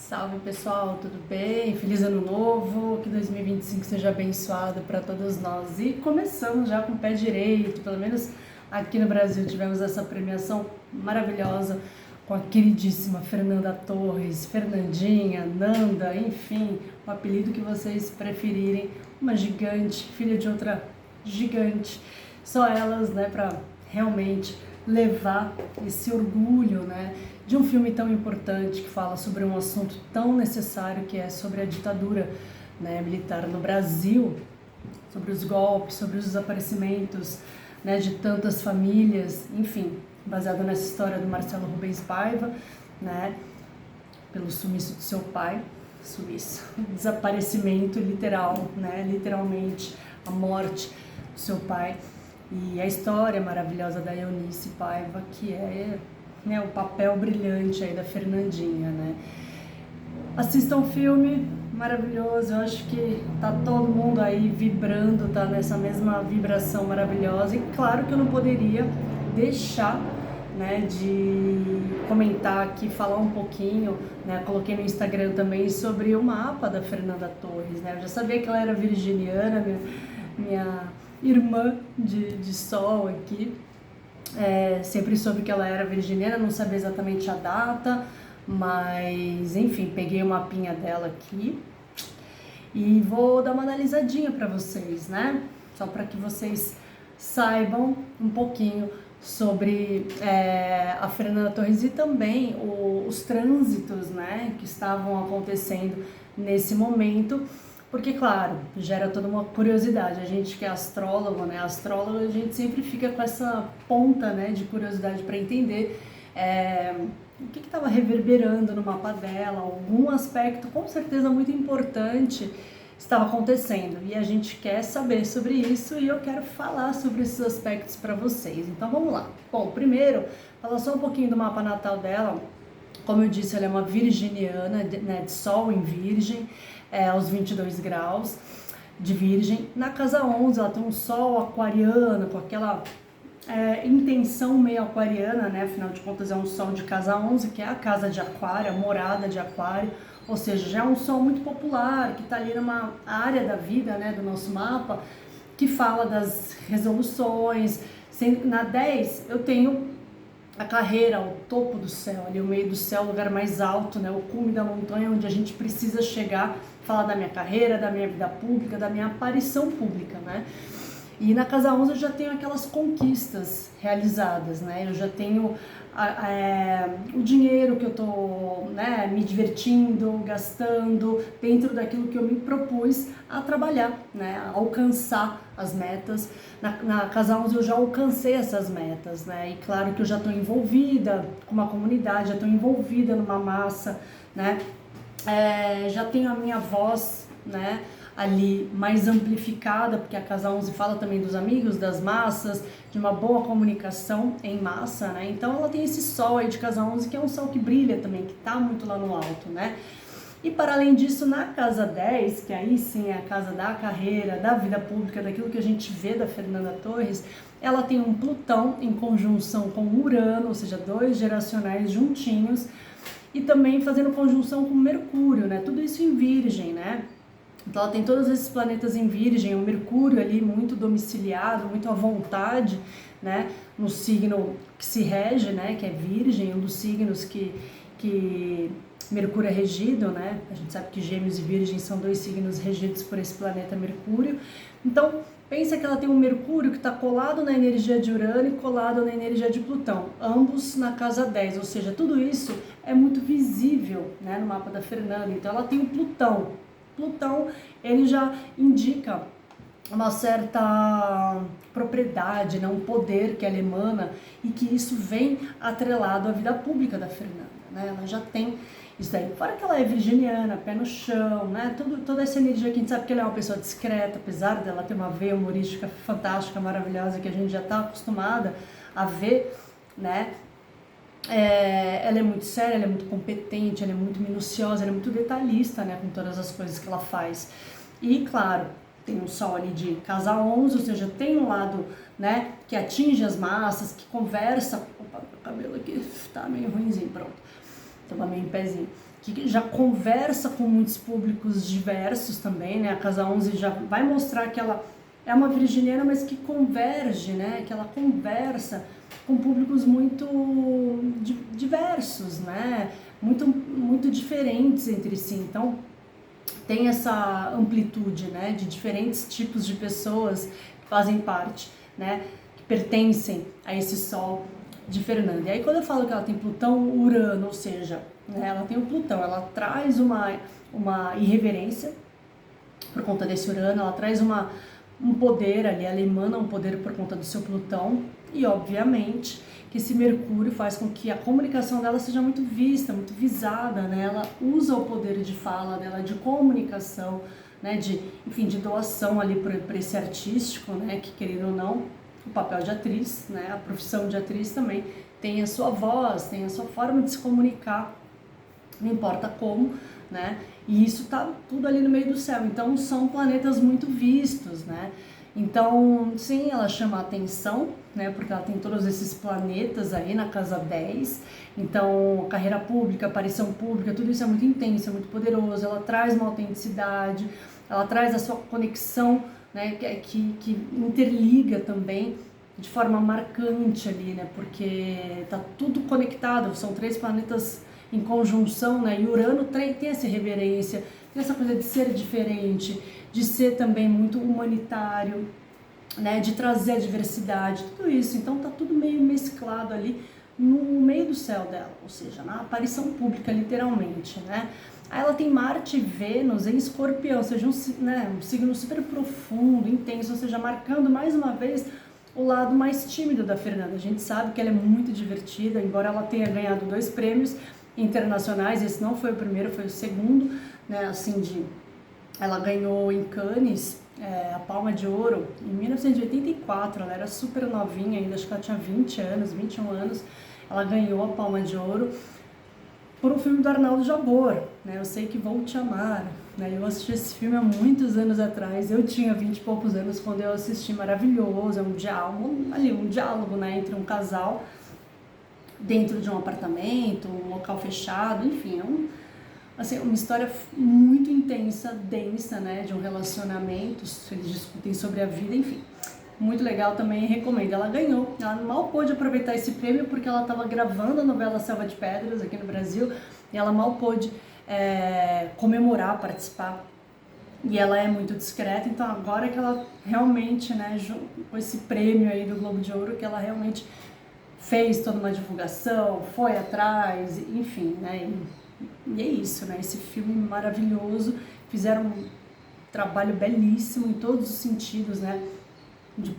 Salve pessoal, tudo bem? Feliz ano novo, que 2025 seja abençoado para todos nós. E começamos já com o pé direito, pelo menos aqui no Brasil tivemos essa premiação maravilhosa com a queridíssima Fernanda Torres, Fernandinha, Nanda, enfim, o apelido que vocês preferirem, uma gigante, filha de outra gigante. Só elas, né, para realmente levar esse orgulho, né, de um filme tão importante que fala sobre um assunto tão necessário que é sobre a ditadura, né, militar no Brasil, sobre os golpes, sobre os desaparecimentos, né, de tantas famílias, enfim, baseado nessa história do Marcelo Rubens Paiva, né, pelo sumiço do seu pai, sumiço, desaparecimento literal, né, literalmente a morte do seu pai. E a história maravilhosa da Eunice Paiva, que é, né, o papel brilhante aí da Fernandinha, né? Assistam o filme, maravilhoso, eu acho que tá todo mundo aí vibrando, tá nessa mesma vibração maravilhosa. E claro que eu não poderia deixar, né, de comentar aqui, falar um pouquinho, né, coloquei no Instagram também sobre o mapa da Fernanda Torres, né? Eu já sabia que ela era virginiana, minha irmã de sol aqui, sempre soube que ela era virginiana, não sabia exatamente a data, mas enfim, peguei o mapinha dela aqui e vou dar uma analisadinha para vocês, né? Só para que vocês saibam um pouquinho sobre a Fernanda Torres e também os trânsitos, né, que estavam acontecendo nesse momento. Porque, claro, gera toda uma curiosidade. A gente que é astrólogo, né? Astrólogo, a gente sempre fica com essa ponta, né, de curiosidade para entender o que estava reverberando no mapa dela, algum aspecto com certeza muito importante estava acontecendo. E a gente quer saber sobre isso e eu quero falar sobre esses aspectos para vocês. Então vamos lá. Bom, primeiro, falar só um pouquinho do mapa natal dela. Como eu disse, ela é uma virginiana, né, de sol em virgem, aos 22 graus de virgem. Na casa 11 ela tem um sol aquariano, com aquela intenção meio aquariana, né? Afinal de contas é um sol de casa 11, que é a casa de aquário, a morada de aquário, ou seja, já é um sol muito popular, que está ali numa área da vida, né, do nosso mapa, que fala das resoluções. Na 10 eu tenho a carreira, o topo do céu, ali o meio do céu, o lugar mais alto, né, o cume da montanha, onde a gente precisa chegar, falar da minha carreira, da minha vida pública, da minha aparição pública, né? E na casa 11 eu já tenho aquelas conquistas realizadas, né? Eu já tenho o dinheiro que eu tô, né, me divertindo, gastando, dentro daquilo que eu me propus a trabalhar, né, a alcançar as metas. Na casa 11 eu já alcancei essas metas, né, e claro que eu já estou envolvida com uma comunidade, já estou envolvida numa massa, né, já tenho a minha voz, né, ali mais amplificada, porque a casa 11 fala também dos amigos, das massas, de uma boa comunicação em massa, né? Então ela tem esse sol aí de casa 11, que é um sol que brilha também, que tá muito lá no alto, né? E para além disso, na casa 10, que aí sim é a casa da carreira, da vida pública, daquilo que a gente vê da Fernanda Torres, ela tem um Plutão em conjunção com Urano, ou seja, dois geracionais juntinhos, e também fazendo conjunção com Mercúrio, né? Tudo isso em Virgem, né? Então ela tem todos esses planetas em Virgem, o Mercúrio ali muito domiciliado, muito à vontade, né, no signo que se rege, né, que é Virgem, um dos signos que Mercúrio é regido, né? A gente sabe que Gêmeos e Virgem são dois signos regidos por esse planeta Mercúrio. Então, pensa que ela tem um Mercúrio que está colado na energia de Urano e colado na energia de Plutão, ambos na casa 10, ou seja, tudo isso é muito visível, né, no mapa da Fernanda. Então ela tem o Plutão. Plutão, ele já indica uma certa propriedade, né, um poder que ela emana e que isso vem atrelado à vida pública da Fernanda, né? Ela já tem isso daí. Fora que ela é virginiana, pé no chão, né? Toda essa energia que a gente sabe que ela é uma pessoa discreta, apesar dela ter uma veia humorística fantástica, maravilhosa, que a gente já está acostumada a ver, né? Ela é muito séria, ela é muito competente, ela é muito minuciosa, ela é muito detalhista, né, com todas as coisas que ela faz. E, claro, tem um sol ali de casa 11, ou seja, tem um lado, né, que atinge as massas, que conversa... Opa, meu cabelo aqui tá meio ruimzinho, pronto. Tava meio em pezinho. que já conversa com muitos públicos diversos também, né? A Casa 11 já vai mostrar que ela é uma virginiana, mas que converge, né? Que ela conversa com públicos muito diversos, né? Muito diferentes entre si. Então, tem essa amplitude, né? De diferentes tipos de pessoas que fazem parte, né? Que pertencem a esse Sol de Fernanda. E aí, quando eu falo que ela tem Plutão-Urano, ou seja, né, ela tem o Plutão, ela traz uma irreverência por conta desse Urano, ela traz um poder ali, ela emana um poder por conta do seu Plutão, e obviamente que esse Mercúrio faz com que a comunicação dela seja muito vista, muito visada, né? Ela usa o poder de fala dela, de comunicação, né? Enfim, de doação ali para esse artístico, né? Que, querendo ou não, o papel de atriz, né? A profissão de atriz também tem a sua voz, tem a sua forma de se comunicar, não importa como, né? E isso tá tudo ali no meio do céu. Então são planetas muito vistos, né? Então, sim, ela chama a atenção, né? Porque ela tem todos esses planetas aí na casa 10. Então, carreira pública, aparição pública, tudo isso é muito intenso, é muito poderoso. Ela traz uma autenticidade, ela traz a sua conexão, né? Que interliga também de forma marcante ali, né? Porque tá tudo conectado, são 3 planetas em conjunção, né? E Urano tem essa reverência, tem essa coisa de ser diferente, de ser também muito humanitário, né? De trazer a diversidade, tudo isso. Então tá tudo meio mesclado ali no meio do céu dela, ou seja, na aparição pública, literalmente, né? Aí ela tem Marte e Vênus em Escorpião, ou seja, um signo super profundo, intenso, ou seja, marcando mais uma vez o lado mais tímido da Fernanda. A gente sabe que ela é muito divertida, embora ela tenha ganhado 2 prêmios internacionais, esse não foi o primeiro, foi o segundo, né, assim, ela ganhou em Cannes a Palma de Ouro em 1984, ela era super novinha ainda, acho que ela tinha 20 anos, 21 anos, ela ganhou a Palma de Ouro por um filme do Arnaldo Jabor, né, Eu Sei Que Vou Te Amar, né, eu assisti esse filme há muitos anos atrás, eu tinha 20 e poucos anos quando eu assisti, maravilhoso, é um diálogo, né, entre um casal, dentro de um apartamento, um local fechado, enfim, assim, uma história muito intensa, densa, né, de um relacionamento, eles discutem sobre a vida, enfim, muito legal também, recomendo. Ela ganhou, ela mal pôde aproveitar esse prêmio porque ela estava gravando a novela Selva de Pedras aqui no Brasil, e ela mal pôde comemorar, participar, e ela é muito discreta, então agora que ela realmente, né, com esse prêmio aí do Globo de Ouro, que ela realmente fez toda uma divulgação, foi atrás, enfim, né? E é isso, né? Esse filme maravilhoso, fizeram um trabalho belíssimo em todos os sentidos, né? De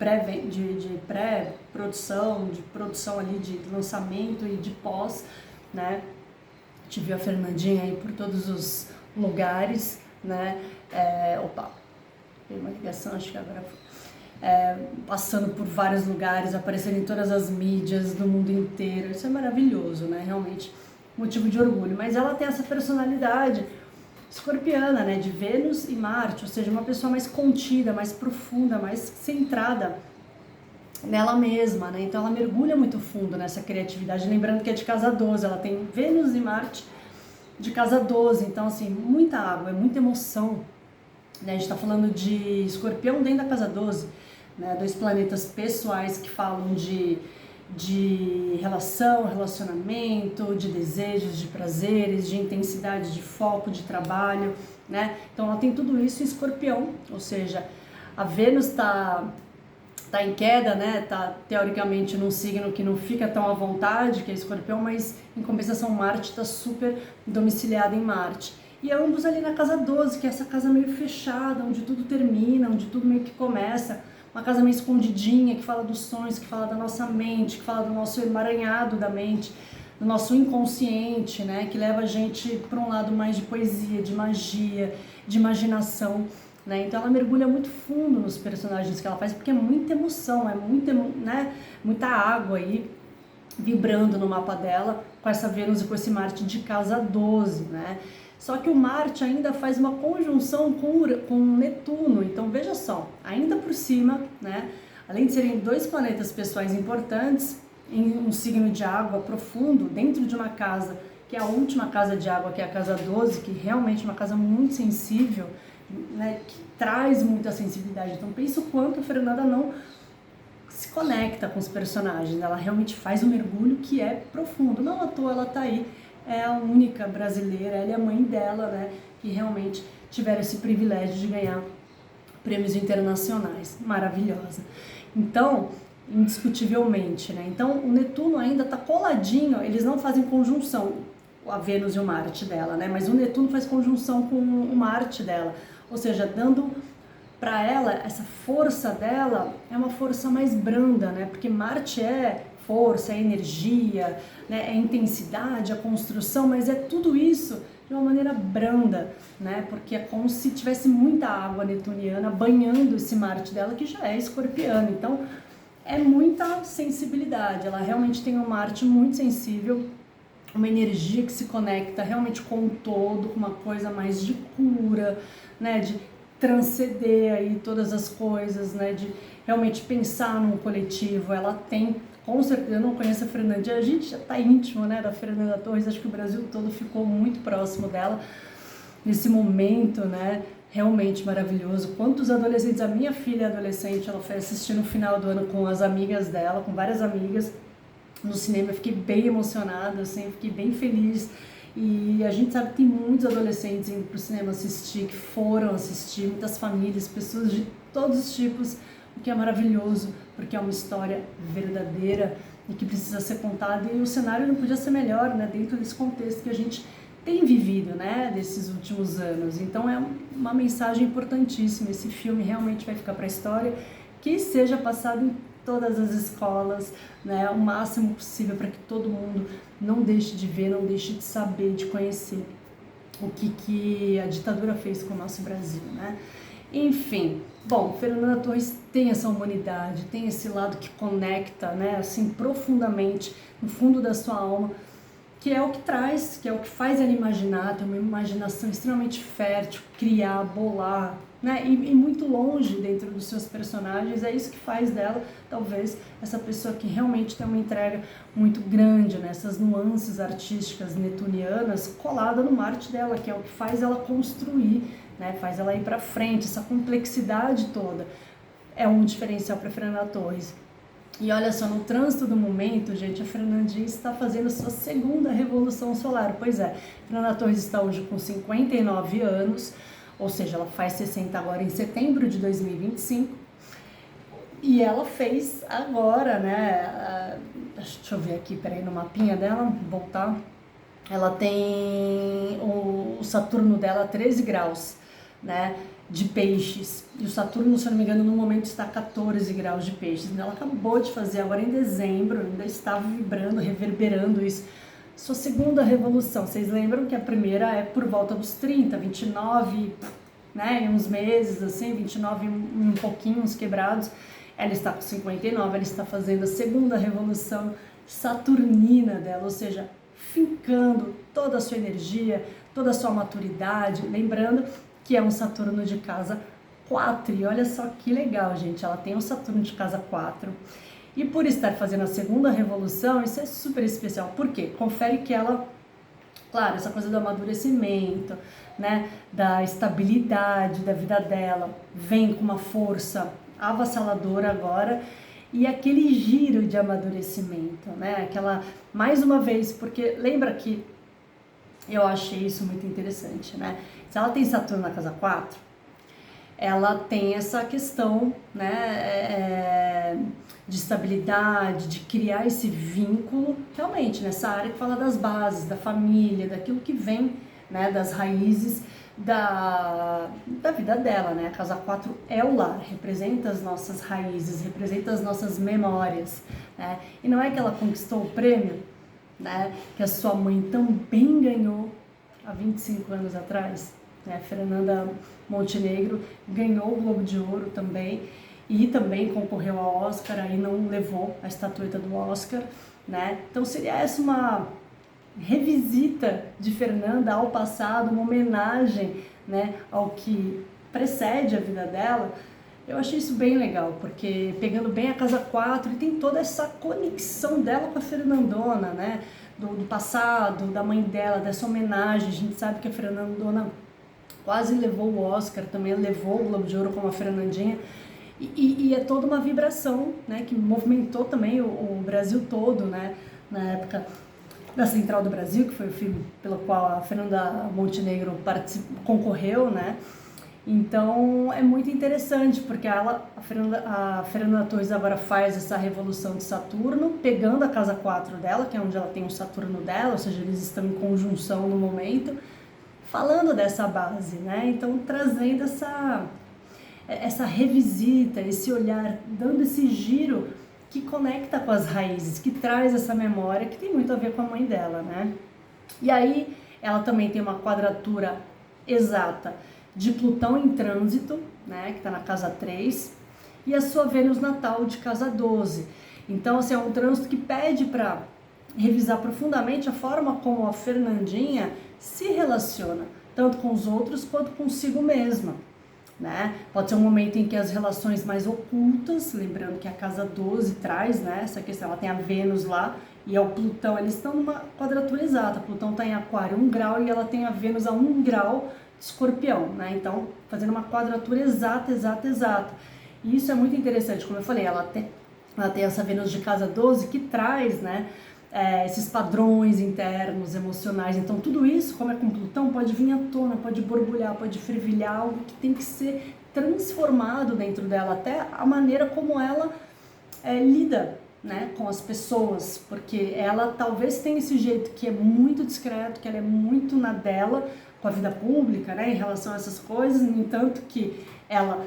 pré-produção, de produção ali, de lançamento e de pós, né? Tive a Fernandinha aí por todos os lugares, né? Opa, tem uma ligação, acho que agora foi. Passando por vários lugares, aparecendo em todas as mídias do mundo inteiro, isso é maravilhoso, né? Realmente motivo de orgulho, mas ela tem essa personalidade escorpiana, né? De Vênus e Marte, ou seja, uma pessoa mais contida, mais profunda, mais centrada nela mesma, né? Então ela mergulha muito fundo nessa criatividade, lembrando que é de casa 12, ela tem Vênus e Marte de casa 12, então assim, muita água, é muita emoção, né? A gente tá falando de Escorpião dentro da casa 12, né, 2 planetas pessoais que falam de relação, relacionamento, de desejos, de prazeres, de intensidade, de foco, de trabalho, né? Então ela tem tudo isso em Escorpião, ou seja, a Vênus tá em queda, né? Tá teoricamente num signo que não fica tão à vontade, que é Escorpião, mas em compensação Marte tá super domiciliada em Marte. E ambos ali na casa 12, que é essa casa meio fechada, onde tudo termina, onde tudo meio que começa. Uma casa meio escondidinha, que fala dos sonhos, que fala da nossa mente, que fala do nosso emaranhado da mente, do nosso inconsciente, né? Que leva a gente para um lado mais de poesia, de magia, de imaginação, né? Então ela mergulha muito fundo nos personagens que ela faz, porque é muita emoção, muita água aí vibrando no mapa dela, com essa Vênus e com esse Marte de casa 12, né? Só que o Marte ainda faz uma conjunção com Netuno, então veja só, ainda por cima, né, além de serem 2 planetas pessoais importantes, em um signo de água profundo, dentro de uma casa que é a última casa de água, que é a casa 12, que realmente é uma casa muito sensível, né, que traz muita sensibilidade. Então pensa o quanto a Fernanda não se conecta com os personagens, ela realmente faz um mergulho que é profundo. Não à toa ela tá aí, é a única brasileira, ela e a mãe dela, né, que realmente tiveram esse privilégio de ganhar prêmios internacionais. Maravilhosa. Então, indiscutivelmente, né? Então, o Netuno ainda está coladinho, eles não fazem conjunção, a Vênus e o Marte dela, né? Mas o Netuno faz conjunção com o Marte dela, ou seja, dando para ela, essa força dela é uma força mais branda, né? Porque Marte é força, é energia, né? É intensidade, a construção, mas é tudo isso de uma maneira branda, né? Porque é como se tivesse muita água netuniana banhando esse Marte dela, que já é escorpiano. Então, é muita sensibilidade. Ela realmente tem um Marte muito sensível, uma energia que se conecta realmente com o todo, com uma coisa mais de cura, né? De transcender aí todas as coisas, né? De realmente pensar num coletivo. Ela tem, com certeza, eu não conheço a Fernanda, a gente já tá íntimo, né, da Fernanda Torres, acho que o Brasil todo ficou muito próximo dela nesse momento, né, realmente maravilhoso. Quantos adolescentes, a minha filha é adolescente, ela foi assistir no final do ano com as amigas dela, com várias amigas no cinema, eu fiquei bem emocionada, assim, fiquei bem feliz. E a gente sabe que tem muitos adolescentes indo para o cinema assistir, que foram assistir, muitas famílias, pessoas de todos os tipos, o que é maravilhoso, porque é uma história verdadeira e que precisa ser contada, e o cenário não podia ser melhor, né, dentro desse contexto que a gente tem vivido, né, desses últimos anos. Então é uma mensagem importantíssima, esse filme realmente vai ficar para a história, que seja passado em todas as escolas, né, o máximo possível, para que todo mundo não deixe de ver, não deixe de saber, de conhecer o que a ditadura fez com o nosso Brasil, né? Enfim, bom, Fernanda Torres tem essa humanidade, tem esse lado que conecta, né, assim, profundamente, no fundo da sua alma, que é o que traz, que é o que faz ela imaginar, ter uma imaginação extremamente fértil, criar, bolar, né, e muito longe dentro dos seus personagens. É isso que faz dela, talvez, essa pessoa que realmente tem uma entrega muito grande, nessas nuances artísticas netunianas, colada no Marte dela, que é o que faz ela construir, né, faz ela ir para frente, essa complexidade toda. É um diferencial para Fernanda Torres. E olha só, no trânsito do momento, gente, a Fernandinha está fazendo a sua segunda revolução solar. Pois é, Fernanda Torres está hoje com 59 anos, ou seja, ela faz 60 agora em setembro de 2025. E ela fez agora, né, deixa eu ver aqui, peraí, no mapinha dela, voltar. Ela tem o Saturno dela 13 graus, né, de peixes, e o Saturno, se eu não me engano, no momento está 14 graus de peixes. Ela acabou de fazer agora em dezembro, ainda está vibrando, reverberando isso, sua segunda revolução. Vocês lembram que a primeira é por volta dos 30, 29, né, em uns meses assim, 29 um pouquinho, uns quebrados. Ela está com 59, ela está fazendo a segunda revolução saturnina dela, ou seja, fincando toda a sua energia, toda a sua maturidade, lembrando que é um Saturno de casa 4, e olha só que legal, gente, ela tem um Saturno de casa 4, e por estar fazendo a segunda revolução, isso é super especial. Por quê? Confere que ela, claro, essa coisa do amadurecimento, né, da estabilidade da vida dela, vem com uma força avassaladora agora, e aquele giro de amadurecimento, né, aquela, mais uma vez, porque lembra que eu achei isso muito interessante, né? Se ela tem Saturno na casa 4, ela tem essa questão, né, de estabilidade, de criar esse vínculo, realmente, nessa área que fala das bases, da família, daquilo que vem, né, das raízes da vida dela, né? A casa 4 é o lar, representa as nossas raízes, representa as nossas memórias, né? E não é que ela conquistou o prêmio, né, que a sua mãe também ganhou há 25 anos atrás, né? Fernanda Montenegro ganhou o Globo de Ouro também, e também concorreu ao Oscar e não levou a estatueta do Oscar, né? Então seria essa uma revisita de Fernanda ao passado, uma homenagem, né, ao que precede a vida dela. Eu achei isso bem legal, porque pegando bem a casa 4, e tem toda essa conexão dela com a Fernandona, né? do passado, da mãe dela, dessa homenagem. A gente sabe que a Fernandona quase levou o Oscar, também levou o Globo de Ouro como a Fernandinha, e é toda uma vibração, né, que movimentou também o Brasil todo, né, na época da Central do Brasil, que foi o filme pelo qual a Fernanda Montenegro concorreu, né. Então é muito interessante, porque a Fernanda Torres agora faz essa revolução de Saturno, pegando a casa 4 dela, que é onde ela tem o Saturno dela, ou seja, eles estão em conjunção no momento, falando dessa base, né? Então trazendo essa revisita, esse olhar, dando esse giro que conecta com as raízes, que traz essa memória que tem muito a ver com a mãe dela, né? E aí ela também tem uma quadratura exata de Plutão em trânsito, né, que está na casa 3, e a sua Vênus natal de casa 12. Então, assim, é um trânsito que pede para revisar profundamente a forma como a Fernandinha se relaciona, tanto com os outros quanto consigo mesma, né? Pode ser um momento em que as relações mais ocultas, lembrando que a casa 12 traz, né, essa questão, ela tem a Vênus lá e é o Plutão, eles estão numa quadratura exata, Plutão está em Aquário 1 grau e ela tem a Vênus a 1 grau de Escorpião, né? Então, fazendo uma quadratura exata. E isso é muito interessante, como eu falei, ela tem essa Vênus de casa 12 que traz, né, esses padrões internos, emocionais. Então tudo isso, como é com Plutão, pode vir à tona, pode borbulhar, pode fervilhar, algo que tem que ser transformado dentro dela, até a maneira como ela lida, né, com as pessoas, porque ela talvez tenha esse jeito que é muito discreto, que ela é muito na dela, com a vida pública, né, em relação a essas coisas. No entanto que ela,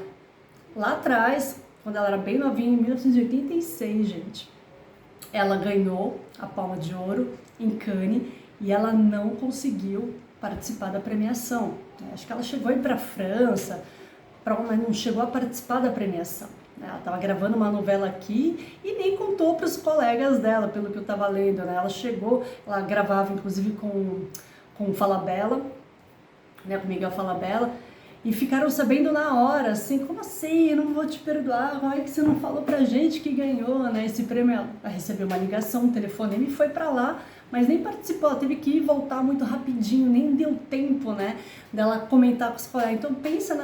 lá atrás, quando ela era bem novinha, em 1986, gente, ela ganhou a Palma de Ouro em Cannes e ela não conseguiu participar da premiação. Acho que ela chegou a ir para a França, mas não chegou a participar da premiação. Ela estava gravando uma novela aqui e nem contou para os colegas dela, pelo que eu estava lendo, né? Ela gravava inclusive com o Falabella, né, com o Miguel Falabella, e ficaram sabendo na hora, assim, como assim, eu não vou te perdoar, como é que você não falou pra gente que ganhou, né, esse prêmio? Ela recebeu uma ligação, um telefonema e foi pra lá, mas nem participou, ela teve que ir e voltar muito rapidinho, nem deu tempo, né, dela comentar com os colegas. Então pensa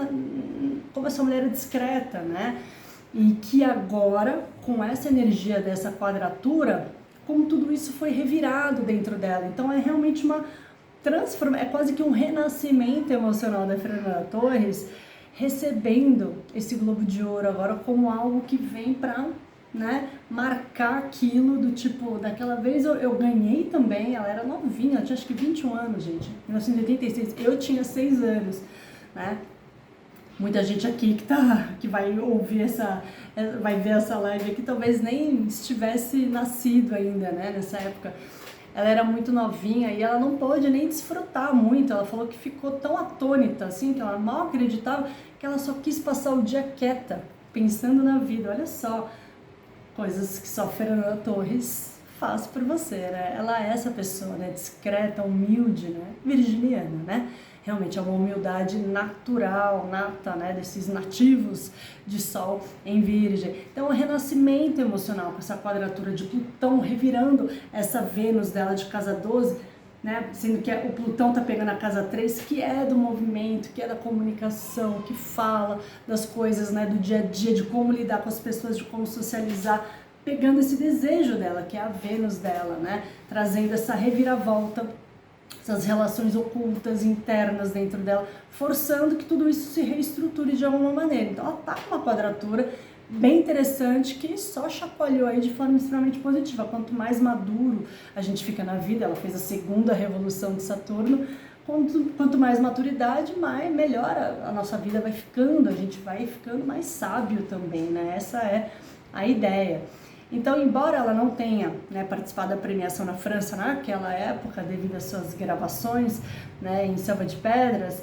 como essa mulher é discreta, né, e que agora, com essa energia dessa quadratura, como tudo isso foi revirado dentro dela. Então é realmente é quase que um renascimento emocional da Fernanda Torres, recebendo esse Globo de Ouro agora como algo que vem para, né, marcar aquilo do tipo, daquela vez eu ganhei também, ela era novinha, ela tinha acho que 21 anos, gente, 1986, eu tinha 6 anos, né? Muita gente aqui que vai ouvir vai ver essa live aqui, talvez nem estivesse nascido ainda, né, nessa época. Ela era muito novinha e ela não pôde nem desfrutar muito. Ela falou que ficou tão atônita, assim, que ela mal acreditava, que ela só quis passar o dia quieta, pensando na vida. Olha só, coisas que só Fernanda Torres faz por você, né? Ela é essa pessoa, né? Discreta, humilde, né? Virginiana, né? Realmente é uma humildade natural, nata, né, desses nativos de Sol em Virgem. Então, o renascimento emocional com essa quadratura de Plutão revirando essa Vênus dela de casa 12, né, sendo que o Plutão tá pegando a casa 3, que é do movimento, que é da comunicação, que fala das coisas, né, do dia a dia, de como lidar com as pessoas, de como socializar, pegando esse desejo dela, que é a Vênus dela, né, trazendo essa reviravolta, essas relações ocultas, internas dentro dela, forçando que tudo isso se reestruture de alguma maneira. Então ela tá com uma quadratura bem interessante que só chacoalhou aí de forma extremamente positiva. Quanto mais maduro a gente fica na vida, ela fez a segunda revolução de Saturno, quanto mais maturidade, melhor a nossa vida vai ficando, a gente vai ficando mais sábio também, né? Essa é a ideia. Então, embora ela não tenha, né, participado da premiação na França naquela época, devido às suas gravações, né, em Selva de Pedras,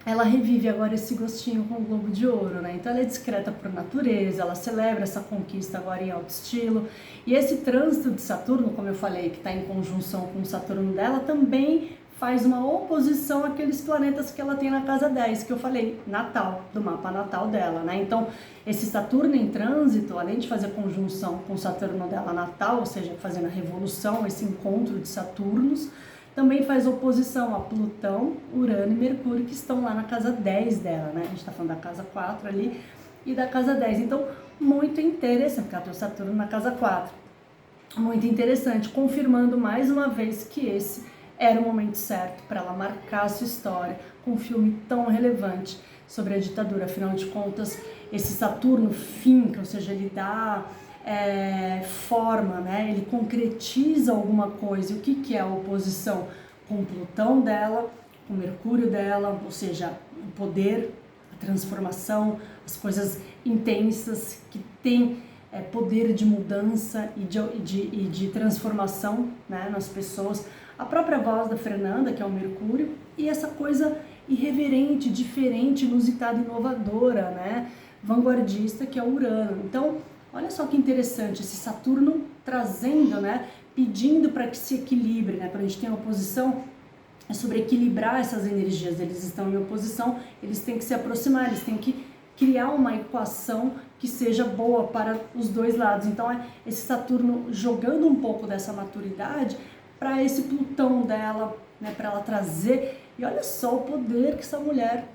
ela revive agora esse gostinho com o Globo de Ouro, né? Então ela é discreta por natureza, ela celebra essa conquista agora em alto estilo. E esse trânsito de Saturno, como eu falei, que está em conjunção com o Saturno dela, também faz uma oposição àqueles planetas que ela tem na casa 10, que eu falei, natal, do mapa natal dela, né? Então, esse Saturno em trânsito, além de fazer conjunção com o Saturno dela natal, ou seja, fazendo a revolução, esse encontro de Saturnos, também faz oposição a Plutão, Urano e Mercúrio, que estão lá na casa 10 dela, né? A gente tá falando da casa 4 ali e da casa 10. Então, muito interessante, porque ela tem o Saturno na casa 4. Muito interessante, confirmando mais uma vez que esse era o momento certo para ela marcar a sua história com um filme tão relevante sobre a ditadura. Afinal de contas, esse Saturno finca, ou seja, ele dá forma, né? Ele concretiza alguma coisa. E o que é a oposição? Com o Plutão dela, com o Mercúrio dela, ou seja, o poder, a transformação, as coisas intensas que tem poder de mudança e de transformação, né, nas pessoas. A própria voz da Fernanda, que é o Mercúrio, e essa coisa irreverente, diferente, inusitada, inovadora, né, vanguardista, que é o Urano. Então, olha só que interessante, esse Saturno trazendo, né, pedindo para que se equilibre, né, quando a gente tem oposição, é sobre equilibrar essas energias. Eles estão em oposição, eles têm que se aproximar, eles têm que criar uma equação que seja boa para os dois lados. Então é esse Saturno jogando um pouco dessa maturidade para esse Plutão dela, né, para ela trazer. E olha só o poder que essa mulher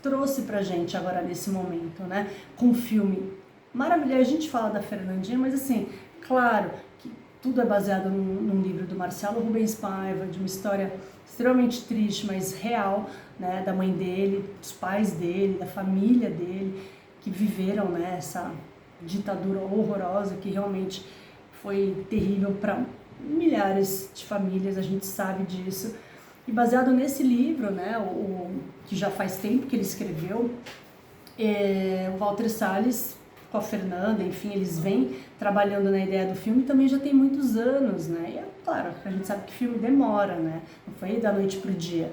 trouxe pra gente agora nesse momento, né, com o filme maravilhoso. A gente fala da Fernandinha, mas assim, claro que tudo é baseado num livro do Marcelo Rubens Paiva, de uma história extremamente triste, mas real, né, da mãe dele, dos pais dele, da família dele, que viveram, né, essa ditadura horrorosa que realmente foi terrível para milhares de famílias, a gente sabe disso. E baseado nesse livro, né, que já faz tempo que ele escreveu, o Walter Salles com a Fernanda, enfim, eles vêm trabalhando na ideia do filme também já tem muitos anos, né? E é claro, a gente sabe que filme demora, né? Não foi da noite pro dia.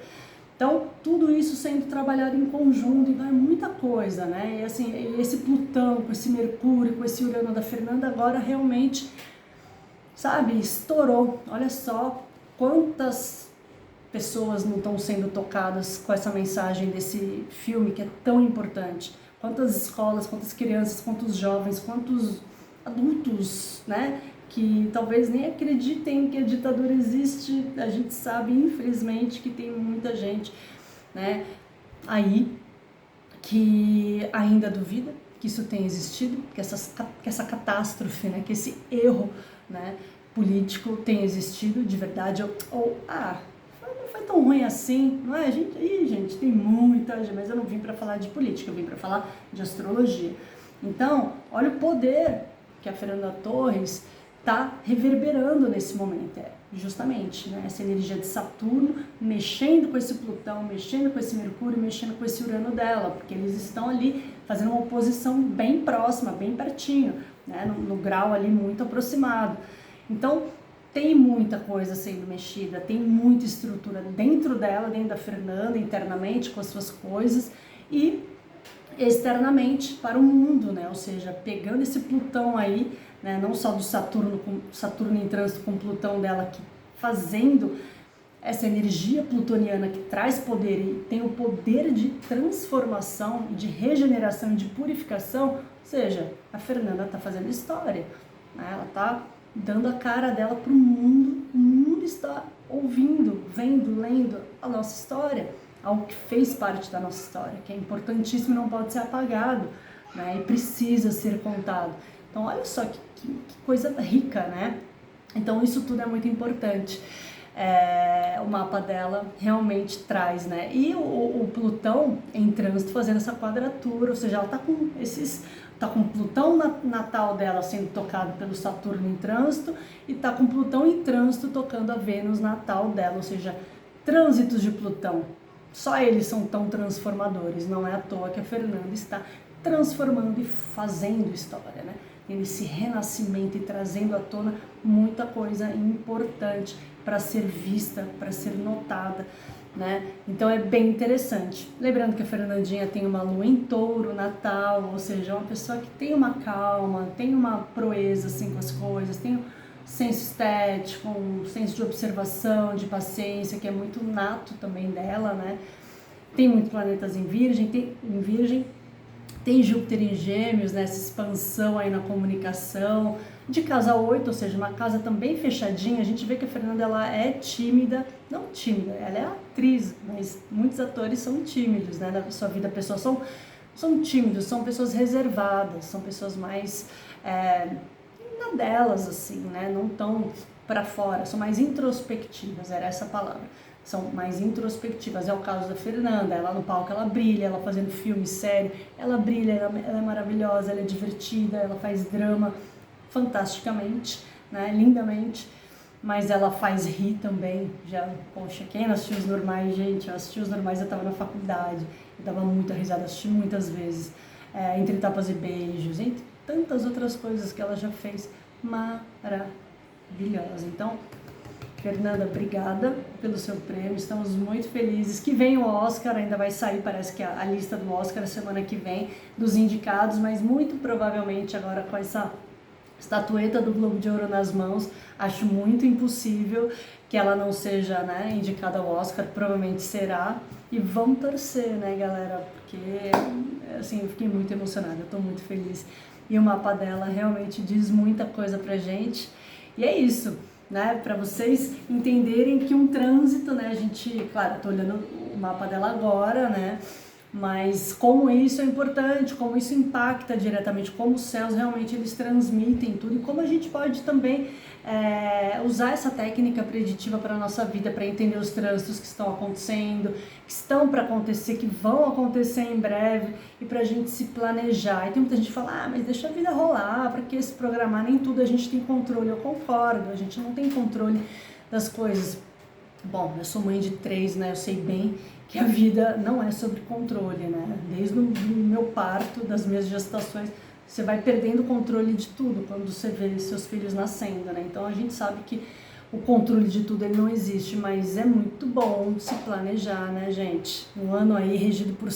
Então, tudo isso sendo trabalhado em conjunto, então é muita coisa, né? E assim, esse Plutão, com esse Mercúrio, com esse Urano da Fernanda, agora realmente, sabe, estourou. Olha só quantas pessoas não estão sendo tocadas com essa mensagem desse filme que é tão importante. Quantas escolas, quantas crianças, quantos jovens, quantos adultos, né, que talvez nem acreditem que a ditadura existe. A gente sabe, infelizmente, que tem muita gente, né, aí que ainda duvida que isso tenha existido, que essa catástrofe, né, que esse erro, né, político tenha existido de verdade, ou não foi tão ruim assim, não é, gente? Ih, gente, tem muita gente, mas eu não vim para falar de política, eu vim para falar de astrologia. Então, olha o poder que a Fernanda Torres está reverberando nesse momento, justamente, né? Essa energia de Saturno mexendo com esse Plutão, mexendo com esse Mercúrio, mexendo com esse Urano dela, porque eles estão ali fazendo uma oposição bem próxima, bem pertinho, né? No grau ali muito aproximado. Então, tem muita coisa sendo mexida, tem muita estrutura dentro dela, dentro da Fernanda, internamente com as suas coisas e externamente para o mundo, né? Ou seja, pegando esse Plutão aí, né? Não só do Saturno em trânsito com Plutão dela aqui, fazendo essa energia plutoniana que traz poder e tem o poder de transformação, de regeneração e de purificação. Ou seja, a Fernanda está fazendo história, né? Ela está dando a cara dela para o mundo está ouvindo, vendo, lendo a nossa história, algo que fez parte da nossa história, que é importantíssimo e não pode ser apagado, né? E precisa ser contado. Então olha só que coisa rica, né? Então isso tudo é muito importante. O mapa dela realmente traz, né? E o Plutão em trânsito fazendo essa quadratura, ou seja, ela tá com Plutão natal dela sendo tocado pelo Saturno em trânsito e tá com Plutão em trânsito tocando a Vênus natal dela, ou seja, trânsitos de Plutão. Só eles são tão transformadores, não é à toa que a Fernanda está transformando e fazendo história, né? Tendo esse renascimento e trazendo à tona muita coisa importante para ser vista, para ser notada, né? Então é bem interessante. Lembrando que a Fernandinha tem uma lua em touro natal, ou seja, uma pessoa que tem uma calma, tem uma proeza assim com as coisas, senso estético, um senso de observação, de paciência, que é muito nato também dela, né? Tem muitos planetas em Virgem, tem Júpiter em Gêmeos, né? Essa expansão aí na comunicação, de casa 8, ou seja, uma casa também fechadinha. A gente vê que a Fernanda, ela é tímida, não tímida, ela é atriz, mas muitos atores são tímidos, né? Na sua vida, pessoas são tímidos, são pessoas reservadas, são pessoas mais na delas, assim, né? Não tão para fora, são mais introspectivas, era essa a palavra. São mais introspectivas, é o caso da Fernanda. Ela no palco, ela brilha, ela fazendo filme, série, ela brilha, ela é maravilhosa, ela é divertida, ela faz drama fantasticamente, né? Lindamente, mas ela faz rir também. Já, poxa, quem não assistiu Os Normais, gente? Eu assisti Os Normais, eu tava na faculdade, eu dava muita risada, assisti muitas vezes, Entre Tapas e Beijos, entre tantas outras coisas que ela já fez, maravilhosa. Então, Fernanda, obrigada pelo seu prêmio, estamos muito felizes. Que vem o Oscar, ainda vai sair, parece que a lista do Oscar semana que vem, dos indicados, mas muito provavelmente agora com essa estatueta do Globo de Ouro nas mãos, acho muito impossível que ela não seja, né, indicada ao Oscar, provavelmente será. E vamos torcer, né, galera, porque assim, eu fiquei muito emocionada, eu tô muito feliz. E o mapa dela realmente diz muita coisa pra gente. E é isso, né, para vocês entenderem que um trânsito, né, a gente, claro, eu tô olhando o mapa dela agora, né, mas como isso é importante, como isso impacta diretamente, como os céus realmente eles transmitem tudo e como a gente pode também usar essa técnica preditiva para a nossa vida, para entender os trânsitos que estão acontecendo, que estão para acontecer, que vão acontecer em breve e para a gente se planejar. E tem muita gente que fala, mas deixa a vida rolar, para que se programar? Nem tudo a gente tem controle. Eu concordo, a gente não tem controle das coisas. Bom, eu sou mãe de 3, né? Eu sei bem que a vida não é sobre controle, né? Desde o meu parto, das minhas gestações, você vai perdendo o controle de tudo quando você vê seus filhos nascendo, né? Então a gente sabe que o controle de tudo ele não existe, mas é muito bom se planejar, né, gente? Um ano aí regido por